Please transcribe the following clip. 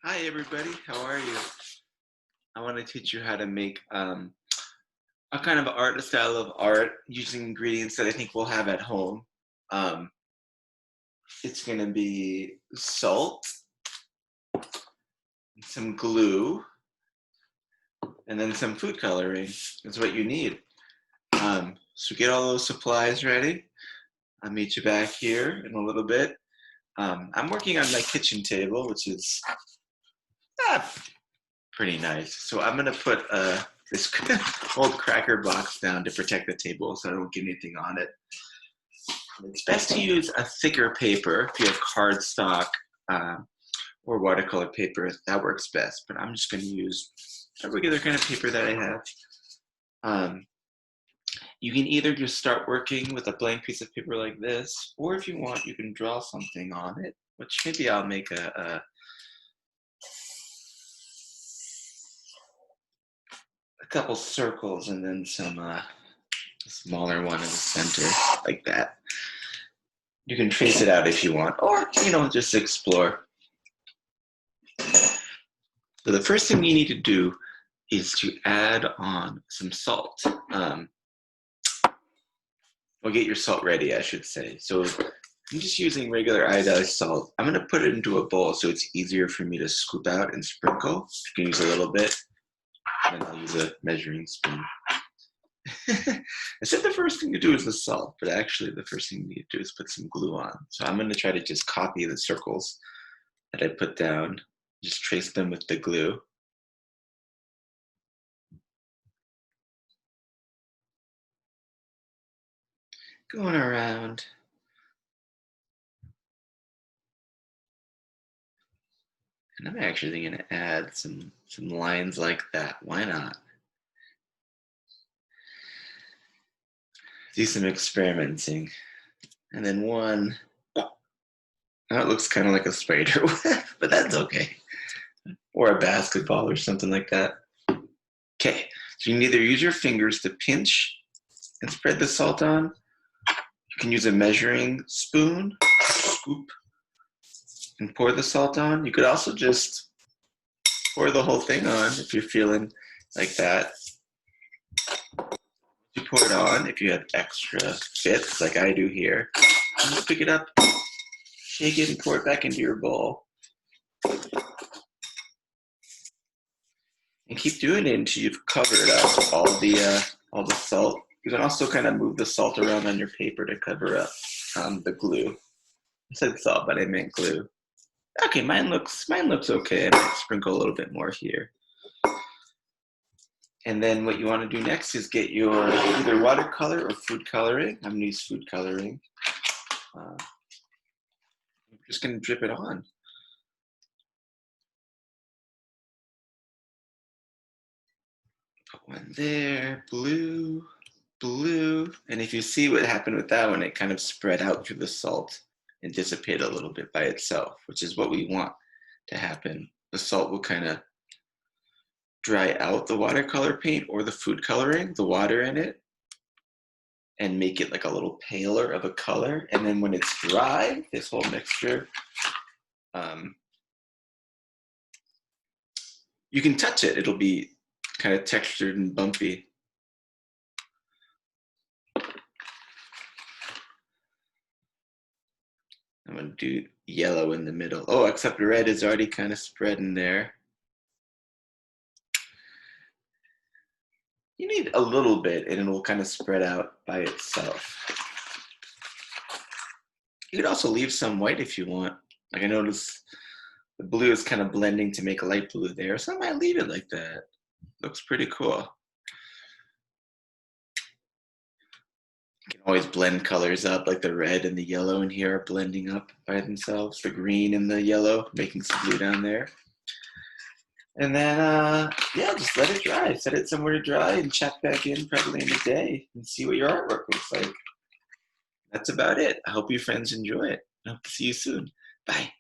Hi everybody, how are you? I want to teach you how to make a kind of art, a style of art using ingredients that I think we'll have at home. Um, it's going to be salt, some glue, and then some food coloring is what you need. So get all those supplies ready. I'll meet you back here in a little bit. I'm working on my kitchen table, which is ah, pretty nice. So I'm gonna put this old cracker box down to protect the table so I don't get anything on it. It's best to use a thicker paper if you have cardstock uh, or watercolor paper. That works best, but I'm just gonna use a regular kind of paper that I have. Um, you can either just start working with a blank piece of paper like this, or if you want, you can draw something on it, which maybe I'll make a couple circles and then some smaller one in the center, like that. You can trace it out if you want, or, just explore. So the first thing you need to do is to add on some salt. Or get your salt ready, I should say. So I'm just using regular iodized salt. I'm gonna put it into a bowl so it's easier for me to scoop out and sprinkle. You can use a little bit, and then I'll use a measuring spoon. I said the first thing to do is the salt, but actually the first thing you need to do is put some glue on. So I'm going to try to just copy the circles that I put down, just trace them with the glue. Going around. And I'm actually going to add some lines like that. Why not? Do some experimenting. And then one, oh, it looks kind of like a spider web, but that's okay. Or a basketball or something like that. Okay, so you can either use your fingers to pinch and spread the salt on. You can use a measuring spoon, scoop, and pour the salt on. You could also just pour the whole thing on if you're feeling like that. You pour it on if you have extra bits like I do here. And just pick it up, shake it, and pour it back into your bowl. And keep doing it until you've covered up all the salt. You can also kind of move the salt around on your paper to cover up the glue. I said salt, but I meant glue. Okay, mine looks okay. I might sprinkle a little bit more here. And then what you want to do next is get your either watercolor or food coloring. I'm going to use food coloring. I'm just going to drip it on. Put one there, blue, blue. And if you see what happened with that one, it kind of spread out through the salt and dissipate a little bit by itself, which is what we want to happen. The salt will kind of dry out the watercolor paint or the food coloring, the water in it, and make it like a little paler of a color. And then when it's dry, this whole mixture, you can touch it. It'll be kind of textured and bumpy. I'm gonna do yellow in the middle. Oh, except red is already kind of spread in there. You need a little bit and it will kind of spread out by itself. You could also leave some white if you want. Like I noticed the blue is kind of blending to make a light blue there, so I might leave it like that. Looks pretty cool. You can always blend colors up, like the red and the yellow in here are blending up by themselves. The green and the yellow, making some blue down there. And then, yeah, just let it dry. Set it somewhere to dry and check back in probably in a day and see what your artwork looks like. That's about it. I hope your friends enjoy it. I hope to see you soon. Bye.